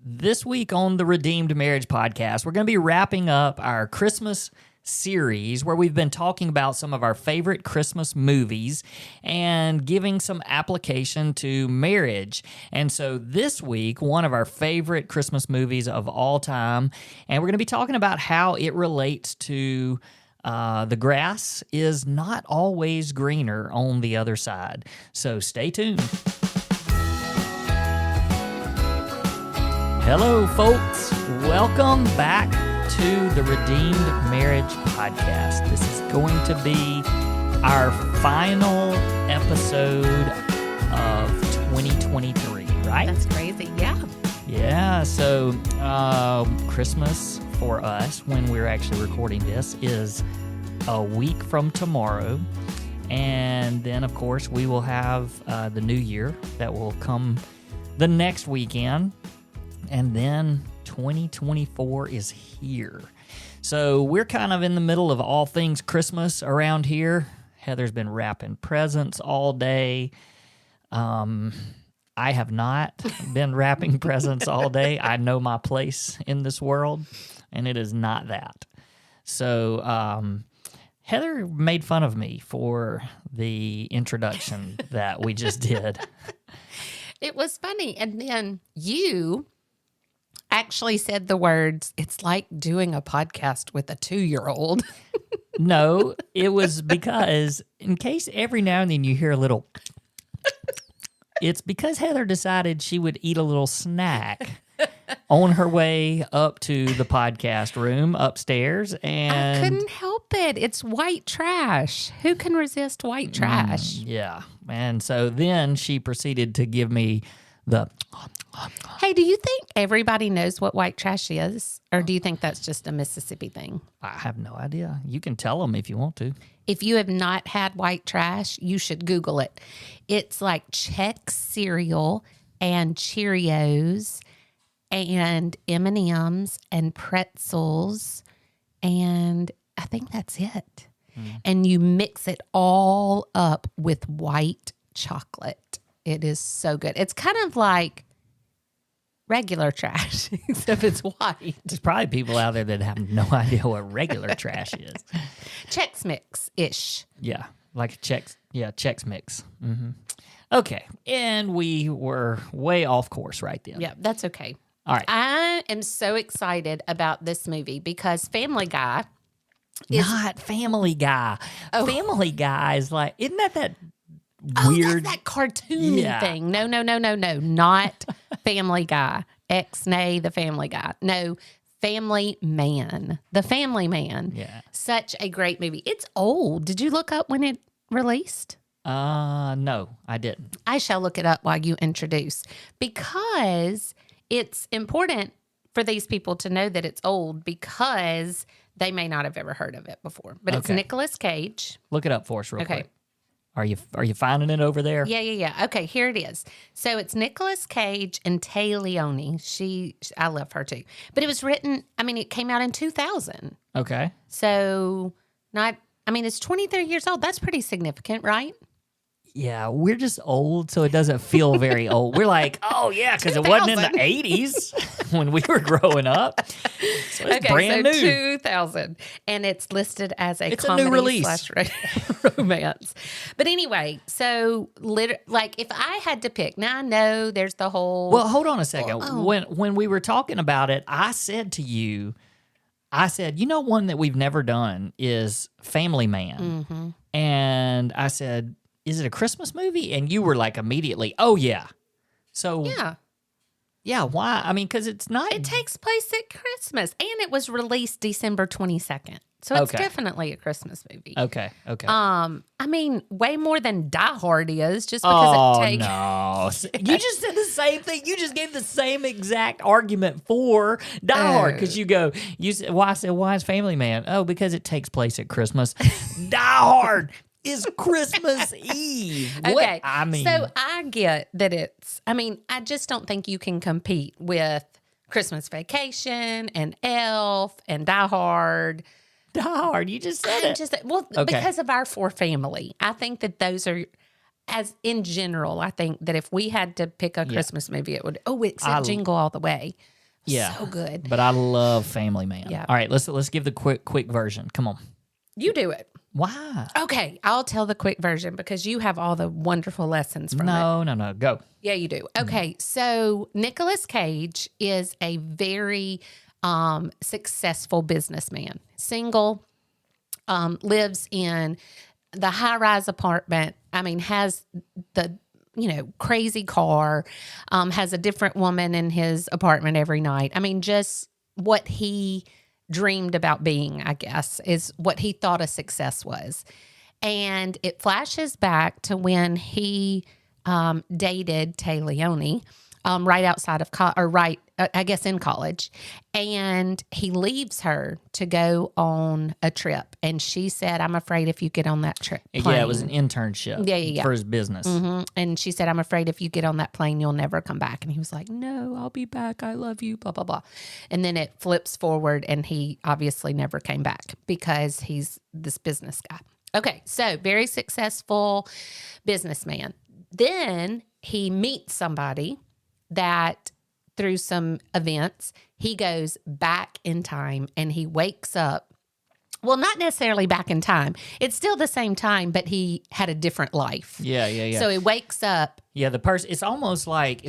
This week on the Redeemed Marriage Podcast, we're going to be wrapping up our Christmas series where we've been talking about some of our favorite Christmas movies and giving some application to marriage. And so this week, one of our favorite Christmas movies of all time, and we're going to be talking about how it relates to the grass is not always greener on the other side. So stay tuned. Hello, folks. Welcome back to the Redeemed Marriage Podcast. This is going to be our final episode of 2023, right? That's crazy, yeah. Yeah, so Christmas for us, when we're actually recording this, is a week from tomorrow. And then, of course, we will have the new year that will come the next weekend. And then 2024 is here. So we're kind of in the middle of all things Christmas around here. Heather's been wrapping presents all day. I have not been wrapping presents all day. I know my place in this world, and it is not that. So Heather made fun of me for the introduction that we just did. It was funny. And then you actually said the words, it's like doing a podcast with a 2-year-old. No, it was because in case every now and then you hear a little, it's because Heather decided she would eat a little snack on her way up to the podcast room upstairs. And I couldn't help it. It's white trash. Who can resist white trash? Yeah. And so then she proceeded to give me the... Hey, do you think everybody knows what white trash is? Or do you think that's just a Mississippi thing? I have no idea. You can tell them if you want to. If you have not had white trash, you should Google it. It's like Chex cereal and Cheerios and M&Ms and pretzels, and I think that's it. And you mix it all up with white chocolate. It is so good. It's kind of like regular trash, except it's white. There's probably people out there that have no idea what regular trash is. Chex Mix-ish. Yeah, like Chex Mix. Mm-hmm. Okay, and we were way off course right then. Yeah, that's okay. All right. I am so excited about this movie because Family Guy is... Not Family Guy. Oh. Family Guy is like, isn't that weird? Oh, that's that cartoony Yeah. thing. No. Not Family Guy. Ex-nay, the Family Guy. No, Family Man. The Family Man. Yeah. Such a great movie. It's old. Did you look up when it released? No, I didn't. I shall look it up while you introduce, because it's important for these people to know that it's old because they may not have ever heard of it before. But it's Okay. Nicolas Cage. Look it up for us real Okay. quick. Are you finding it over there? Yeah. Okay, here it is. So it's Nicolas Cage and Tay Leone. I love her too. But it was written, it came out in 2000. Okay. So it's 23 years old. That's pretty significant, right? Yeah, we're just old, so it doesn't feel very old. We're like, oh yeah, because it wasn't in the 80s when we were growing up. So it's brand new. 2000. And it's listed as It's a comedy new release. / romance. But anyway, so if I had to pick, now I know there's the whole... Well, hold on a second. Oh. When we were talking about it, I said to you, one that we've never done is Family Man. Mm-hmm. And I said, is it a Christmas movie? And you were like immediately, oh yeah. So yeah, why? Because it's not. It takes place at Christmas, and it was released December 22nd. So it's Okay. definitely a Christmas movie. Okay. Way more than Die Hard is, just because it takes... no. You just said the same thing. You just gave the same exact argument for Die Hard because you said, why is Family Man? Oh, because it takes place at Christmas. Die Hard is Christmas Eve. Okay. What? So I get that I just don't think you can compete with Christmas Vacation and Elf and Die Hard. Die Hard. You just said it. Because of our For Family. I think that those are as in general, I think that if we had to pick a Christmas movie, it would, except Jingle All the Way. Yeah. So good. But I love Family Man. Yeah. All right, let's give the quick version. Come on. You do it. Why? Okay, I'll tell the quick version because you have all the wonderful lessons from it. No. Go. Yeah, you do. Okay, so Nicolas Cage is a very successful businessman. Single, lives in the high-rise apartment. I mean, has the crazy car, has a different woman in his apartment every night. I mean, just what he dreamed about being, I guess, is what he thought a success was. And it flashes back to when he dated Tay Leone right outside of I guess in college. And he leaves her to go on a trip. And she said, I'm afraid if you get on that trip plane. Yeah, it was an internship for his business. Mm-hmm. And she said, I'm afraid if you get on that plane, you'll never come back. And he was like, no, I'll be back. I love you, blah, blah, blah. And then it flips forward and he obviously never came back because he's this business guy. Okay, so very successful businessman. Then he meets somebody that through some events, he goes back in time and he wakes up. Well, not necessarily back in time. It's still the same time, but he had a different life. Yeah. So he wakes up. Yeah, the person. It's almost like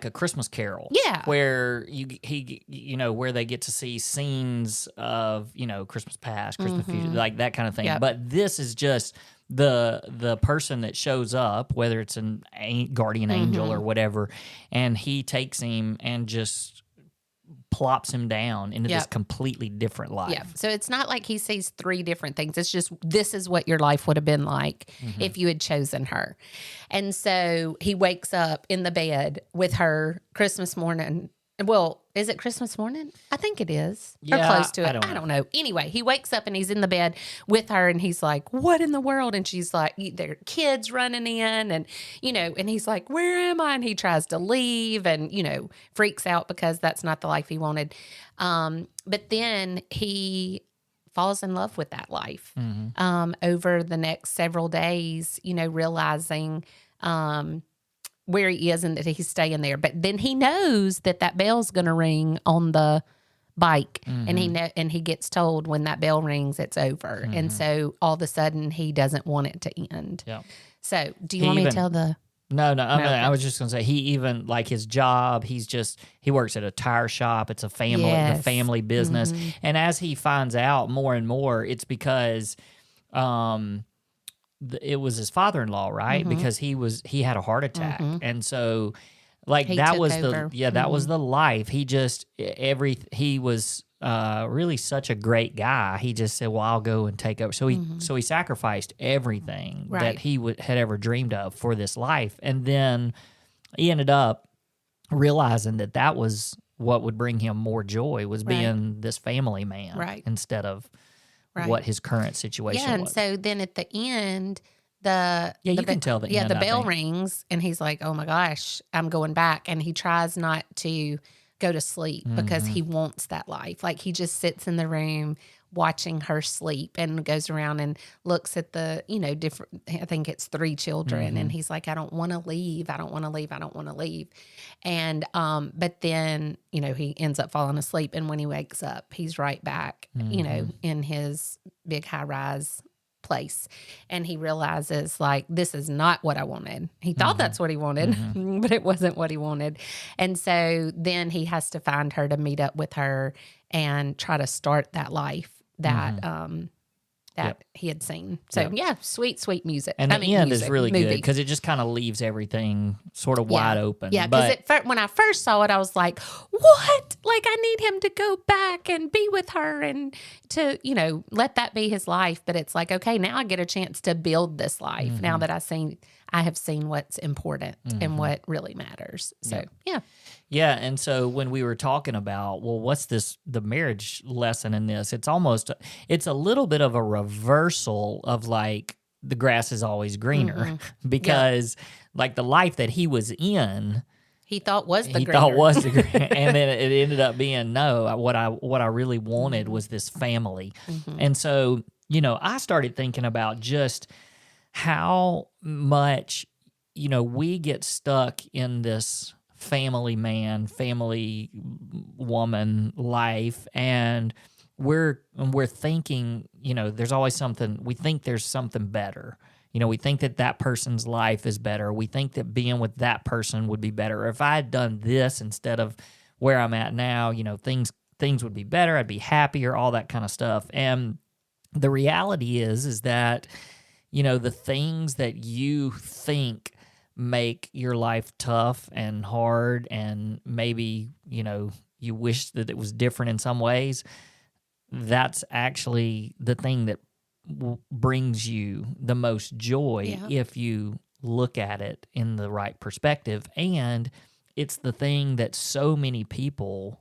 a Christmas Carol. Yeah, where where they get to see scenes of Christmas past, Christmas future, like that kind of thing. Yep. But this is just the person that shows up, whether it's an guardian angel or whatever, and he takes him and just plops him down into this completely different life. Yeah. So it's not like he sees three different things. It's just, this is what your life would have been like if you had chosen her. And so he wakes up in the bed with her Christmas morning. Well, is it Christmas morning? I think it is. Yeah, or close to it. I don't know. Anyway, he wakes up and he's in the bed with her and he's like, what in the world? And she's like, there are kids running in and, and he's like, where am I? And he tries to leave and, freaks out because that's not the life he wanted. But then he falls in love with that life over the next several days, realizing where he is and that he's staying there. But then he knows that bell's going to ring on the bike and he gets told when that bell rings, it's over. And so all of a sudden he doesn't want it to end. Yeah. So do you want me to tell the... No. I was just going to say, he even, like his job, he works at a tire shop. It's a family business. And as he finds out more and more, it's because it was his father-in-law, right? Because he had a heart attack. And so like that was that was the life. He just he was really such a great guy. He just said, well, I'll go and take over. So he sacrificed everything that he had ever dreamed of for this life. And then he ended up realizing that was what would bring him more joy, was being this family man instead of what his current situation was. Yeah, and so then at the end, you can tell the end, the bell rings and he's like, oh my gosh, I'm going back. And he tries not to go to sleep because he wants that life. Like he just sits in the room watching her sleep and goes around and looks at the, different, I think it's 3 children. And he's like, I don't want to leave. I don't want to leave. I don't want to leave. And, but then, he ends up falling asleep. And when he wakes up, he's right back, in his big high rise place. And he realizes like, this is not what I wanted. He thought that's what he wanted, but it wasn't what he wanted. And so then he has to find her to meet up with her and try to start that life that he had seen. So sweet music. And the end is really good because it just kind of leaves everything sort of wide open. Yeah, because when I first saw it, I was like, what? Like I need him to go back and be with her and to, let that be his life. But it's like, okay, now I get a chance to build this life now that I have seen what's important and what really matters. So, Yeah, and so when we were talking about, well, what's the marriage lesson in this? It's a little bit of a reversal of like the grass is always greener because like the life that he was in, he thought was the greener. And then it ended up being what I really wanted was this family. And so, I started thinking about just how much, we get stuck in this family man, family woman life, and we're thinking, there's always something, we think there's something better. We think that person's life is better. We think that being with that person would be better. If I had done this instead of where I'm at now, things would be better. I'd be happier, all that kind of stuff. And the reality is that, the things that you think make your life tough and hard, and maybe, you wish that it was different in some ways, that's actually the thing that brings you the most joy if you look at it in the right perspective. And it's the thing that so many people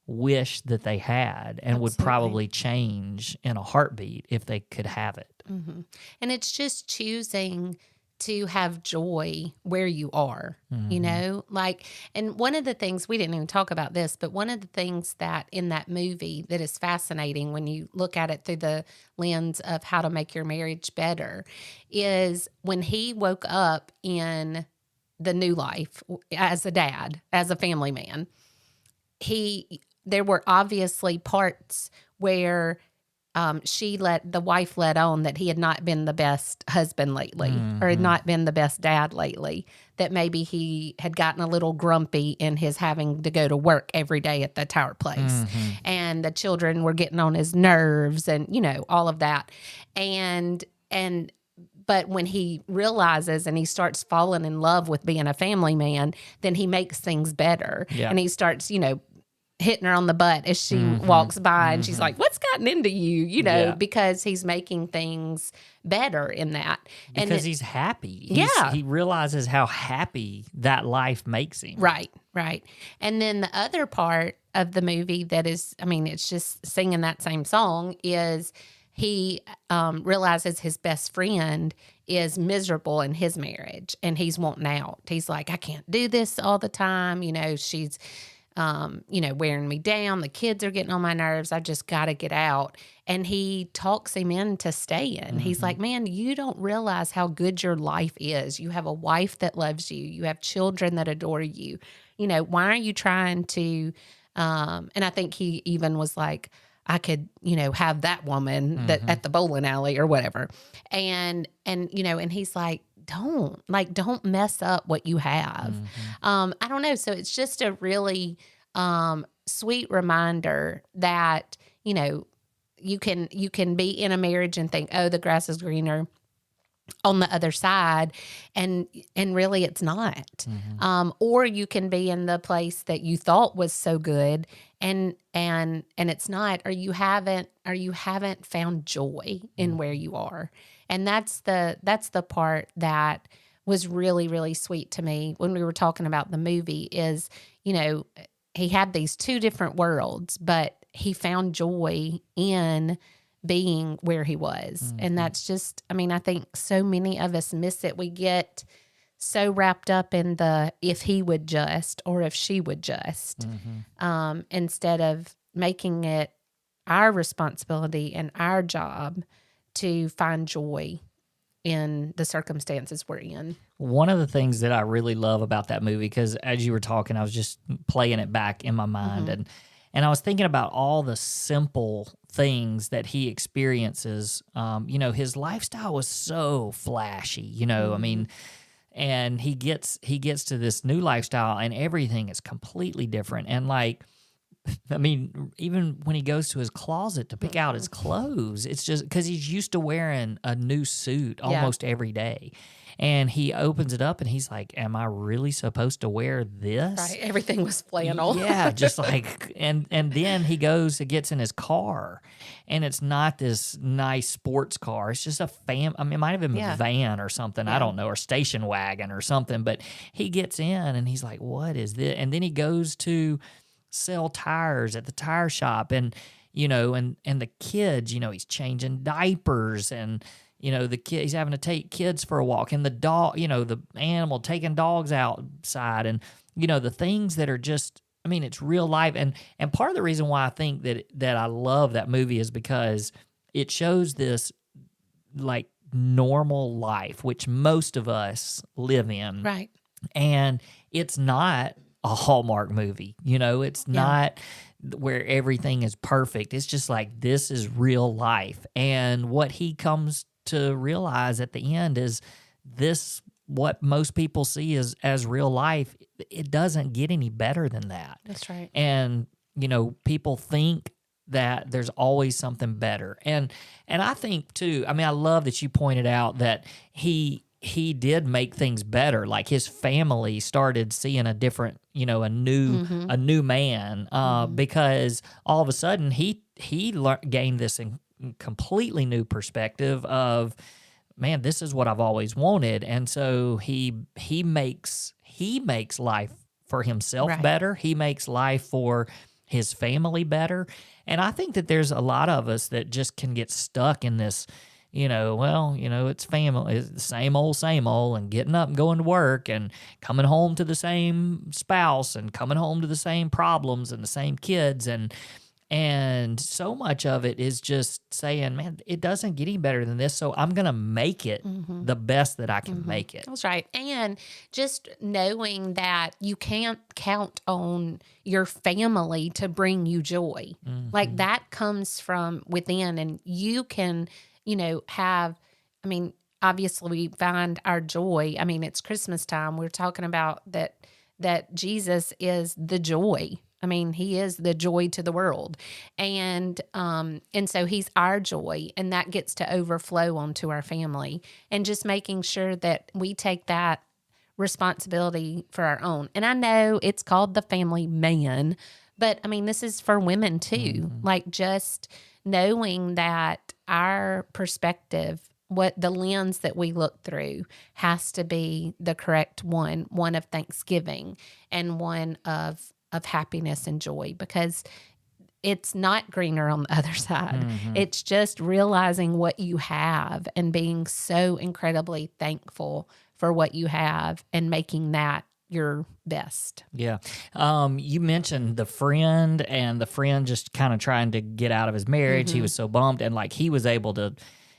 wish that they had and would probably change in a heartbeat if they could have it. Mm-hmm. And it's just choosing to have joy where you are, and one of the things, we didn't even talk about this, but one of the things that in that movie that is fascinating when you look at it through the lens of how to make your marriage better is when he woke up in the new life as a dad, as a family man, there were obviously parts where the wife let on that he had not been the best husband lately, or had not been the best dad lately, that maybe he had gotten a little grumpy in his having to go to work every day at the tower place. And the children were getting on his nerves and, all of that. But when he realizes and he starts falling in love with being a family man, then he makes things better. Yeah. And he starts, hitting her on the butt as she walks by, and she's like, what's gotten into you, because he's making things better in that. Because he's happy. He realizes how happy that life makes him. Right. And then the other part of the movie that is, it's just singing that same song, is he realizes his best friend is miserable in his marriage and he's wanting out. He's like, I can't do this all the time. She's wearing me down. The kids are getting on my nerves. I just got to get out. And he talks him into staying. He's like, man, you don't realize how good your life is. You have a wife that loves you. You have children that adore you. Why are you trying to, and I think he even was like, I could, have that woman that at the bowling alley or whatever. And he's like, don't mess up what you have. I don't know. So it's just a really sweet reminder that, you can be in a marriage and think, oh, the grass is greener on the other side, and really it's not. Or you can be in the place that you thought was so good and it's not, or you haven't found joy in where you are. And that's the part that was really, really sweet to me when we were talking about the movie is, he had these two different worlds, but he found joy in being where he was. And that's just, I think so many of us miss it. We get so wrapped up in the if he would just or if she would just, instead of making it our responsibility and our job to find joy in the circumstances we're in. One of the things that I really love about that movie, because as you were talking, I was just playing it back in my mind, and I was thinking about all the simple things that he experiences. His lifestyle was so flashy, and he gets to this new lifestyle and everything is completely different. And even when he goes to his closet to pick out his clothes, it's just because he's used to wearing a new suit almost every day. And he opens it up and he's like, am I really supposed to wear this? Right. Everything was flannel. Yeah. Just like, and then he gets in his car and it's not this nice sports car. It's just a it might have been a van or something. I don't know, or station wagon or something, but he gets in and he's like, what is this? And then he goes to sell tires at the tire shop, and the kids, he's changing diapers, and the kid, he's having to take kids for a walk, and the dog, the animal, taking dogs outside, and the things that are just, it's real life. And part of the reason why I think that I love that movie is because it shows this like normal life, which most of us live in. Right. And it's not a Hallmark movie. It's not where everything is perfect. It's just like, this is real life. And what he comes to realize at the end is this, what most people see as real life, it doesn't get any better than that. That's right. And, people think that there's always something better. And I think too, I love that you pointed out that he did make things better. Like his family started seeing a different, a new man, because all of a sudden he gained this completely new perspective of, man, this is what I've always wanted. And so he makes life for himself better. He makes life for his family better. And I think that there's a lot of us that just can get stuck in this, it's family, it's the same old, and getting up and going to work and coming home to the same spouse and coming home to the same problems and the same kids. And so much of it is just saying, man, it doesn't get any better than this, so I'm going to make it the best that I can make it. That's right. And just knowing that you can't count on your family to bring you joy. Like that comes from within, and you can, obviously we find our joy. It's Christmas time. We're talking about that Jesus is the joy. He is the joy to the world. And so he's our joy, and that gets to overflow onto our family, and just making sure that we take that responsibility for our own. And I know it's called the family man, but this is for women too. Like just knowing that our perspective, what the lens that we look through has to be the correct one of thanksgiving and one of happiness and joy, because it's not greener on the other side. It's just realizing what you have and being so incredibly thankful for what you have and making that your best. Yeah. You mentioned the friend, and the friend just kind of trying to get out of his marriage. He was so bummed, and like he was able to,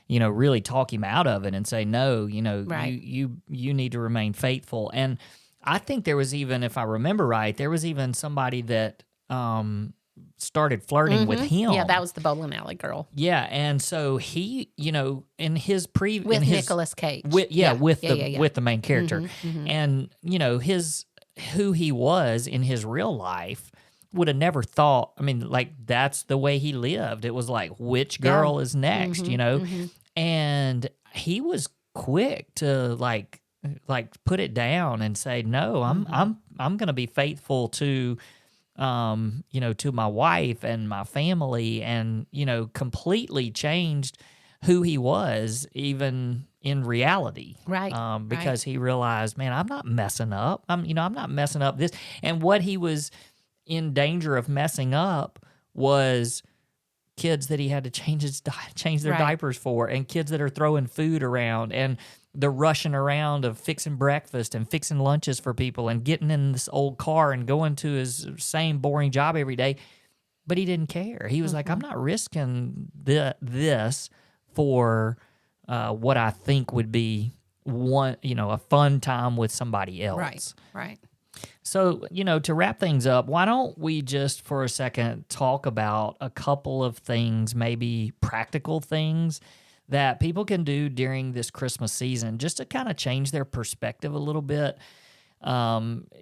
really talk him out of it and say, no, you need to remain faithful. And I think there was even, if I remember right, there was even somebody that started flirting with him. Yeah, that was the bowling alley girl. Yeah, and so he, in his with Nicolas Cage. With the main character, and who he was in his real life, would have never thought. That's the way he lived. It was like, which girl is next, and he was quick to like put it down and say, no, I'm going to be faithful to, to my wife and my family, and, completely changed who he was even in reality. Right. Because he realized, man, I'm not messing up. I'm not messing up this. And what he was in danger of messing up was kids that he had to change their diapers for, and kids that are throwing food around, and the rushing around of fixing breakfast and fixing lunches for people and getting in this old car and going to his same boring job every day. But he didn't care. He was like, I'm not risking this for what I think would be a fun time with somebody else. Right. So, to wrap things up, why don't we just for a second talk about a couple of things, maybe practical things that people can do during this Christmas season just to kind of change their perspective a little bit,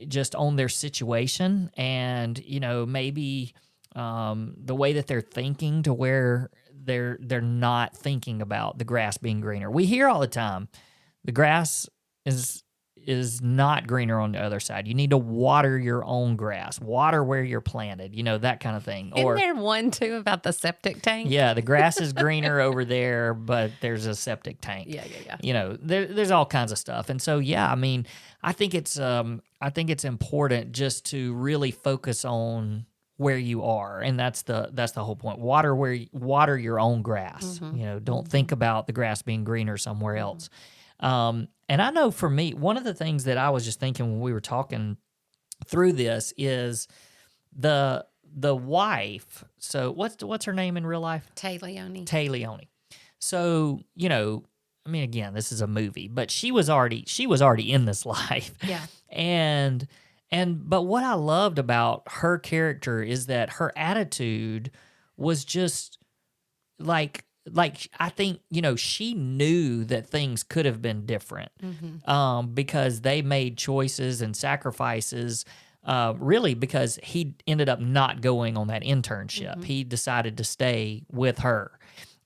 just on their situation, and, maybe the way that they're thinking, to where they're not thinking about the grass being greener. We hear all the time, the grass is not greener on the other side. You need to water your own grass, water where you're planted, that kind of thing. Isn't there one too about the septic tank? Yeah, the grass is greener over there, but there's a septic tank. Yeah. There's all kinds of stuff. And so, I think it's important just to really focus on where you are, and that's the whole point. Water your own grass. Don't think about the grass being greener somewhere else. And I know for me, one of the things that I was just thinking when we were talking through this is the wife. So what's her name in real life? Tay Leone. Tay Leone. So, I mean, again, this is a movie, but she was already in this life. Yeah. But what I loved about her character is that her attitude was just like I think, she knew that things could have been different, because they made choices and sacrifices, really because he ended up not going on that internship. He decided to stay with her.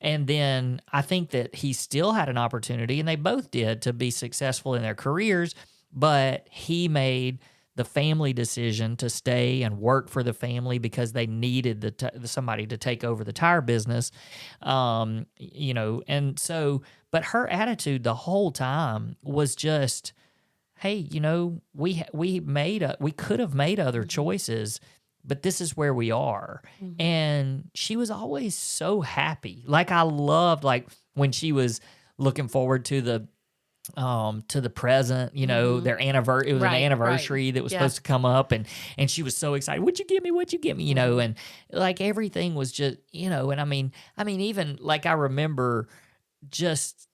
And then I think that he still had an opportunity, and they both did, to be successful in their careers, but he made the family decision to stay and work for the family because they needed somebody to take over the tire business, and so. But her attitude the whole time was just, "Hey, we could have made other choices, but this is where we are." And she was always so happy. Like, I loved when she was looking forward to the present, their anniversary. It was an anniversary that was supposed to come up, and she was so excited. What'd you give me? What'd you give me? And everything was just, and I mean, even I remember just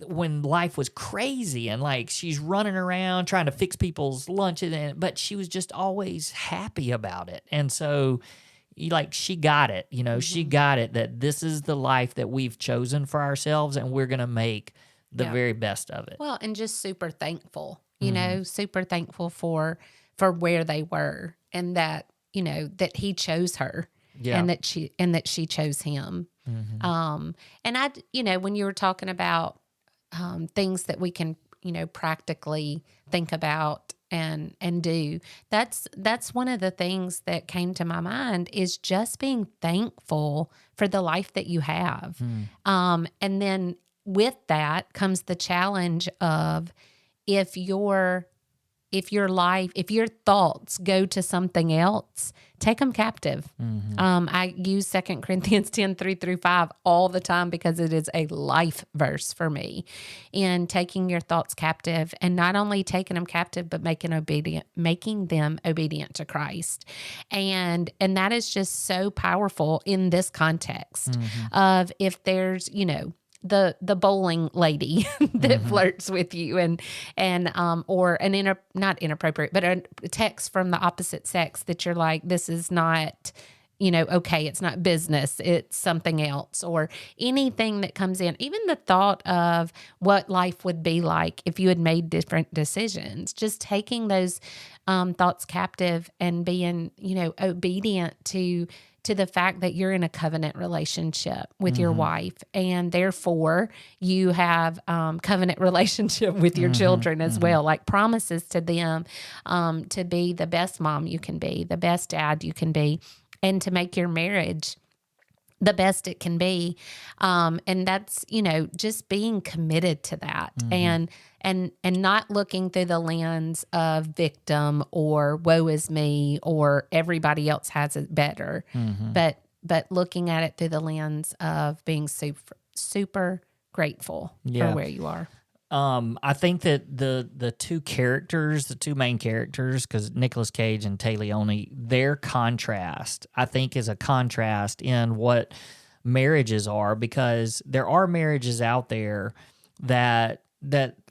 when life was crazy and she's running around trying to fix people's lunches, but she was just always happy about it. And so she got it, she got it that this is the life that we've chosen for ourselves, and we're going to make the very best of it. Well, and just super thankful, super thankful for where they were, and that, that he chose her, and that she chose him. And when you were talking about things that we can, practically think about and do, that's one of the things that came to my mind, is just being thankful for the life that you have. And then with that comes the challenge of, if your thoughts go to something else, take them captive. I use 2 Corinthians 10:3-5 all the time because it is a life verse for me, in taking your thoughts captive, and not only taking them captive, but making them obedient to Christ. And that is just so powerful in this context of, if there's, the bowling lady that flirts with you, or not inappropriate, but a text from the opposite sex that you're like, this is not, okay, it's not business, it's something else, or anything that comes in, even the thought of what life would be like if you had made different decisions, just taking those thoughts captive and being, obedient to the fact that you're in a covenant relationship with your wife, and therefore you have covenant relationship with your children as well, like promises to them to be the best mom you can be, the best dad you can be, and to make your marriage the best it can be. And that's, just being committed to that, and not looking through the lens of victim or woe is me or everybody else has it better, but looking at it through the lens of being super, super grateful for where you are. I think that the two main characters, because Nicolas Cage and Tay Leone, their contrast, I think, is a contrast in what marriages are, because there are marriages out there that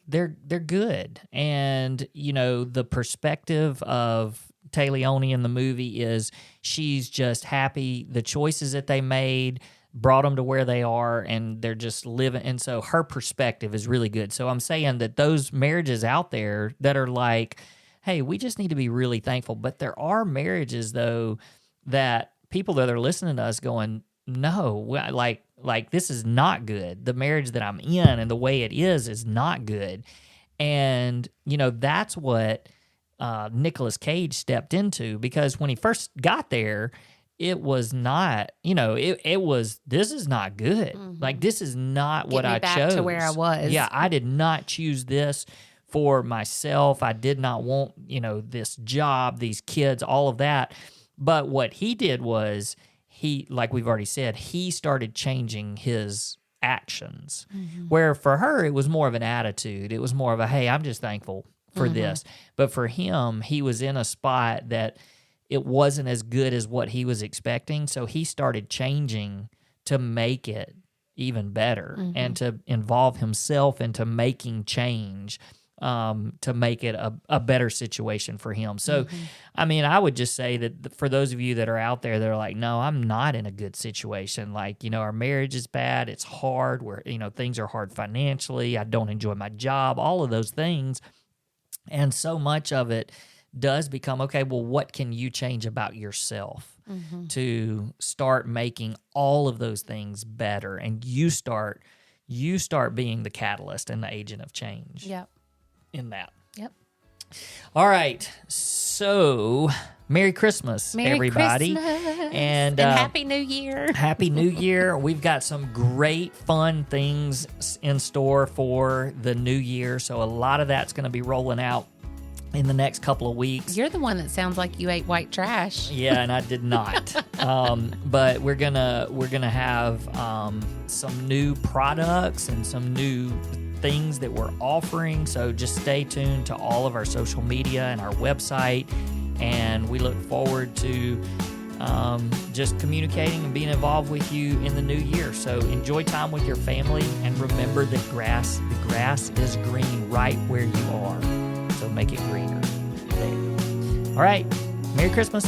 they're good, and the perspective of Tay Leone in the movie is she's just happy the choices that they made brought them to where they are, and they're just living. And so her perspective is really good. So I'm saying that those marriages out there that are like, hey, we just need to be really thankful. But there are marriages, though, that people that are listening to us going, no, like this is not good. The marriage that I'm in and the way it is not good. And, that's what Nicolas Cage stepped into, because when he first got there, it was not, it was, this is not good. Like, this is not what I chose. Get me back to where I was. Yeah, I did not choose this for myself. I did not want, this job, these kids, all of that. But what he did was, like we've already said, he started changing his actions. Where for her, it was more of an attitude. It was more of a, hey, I'm just thankful for this. But for him, he was in a spot that it wasn't as good as what he was expecting. So he started changing to make it even better and to involve himself into making change to make it a better situation for him. So, I mean, I would just say that for those of you that are out there that are like, no, I'm not in a good situation. Like, our marriage is bad. It's hard. Things are hard financially. I don't enjoy my job, all of those things. And so much of it does become, okay, well, what can you change about yourself to start making all of those things better? And you start being the catalyst and the agent of change. Yep. In that. Yep. All right. So, Merry Christmas, everybody. Christmas. And Happy New Year. Happy New Year. We've got some great, fun things in store for the new year. So, a lot of that's going to be rolling out in the next couple of weeks. You're the one that sounds like you ate white trash. Yeah, and I did not. But we're gonna have some new products and some new things that we're offering. So just stay tuned to all of our social media and our website, and we look forward to just communicating and being involved with you in the new year. So enjoy time with your family, and remember that the grass is green right where you are. So make it greener there. All right. Merry Christmas.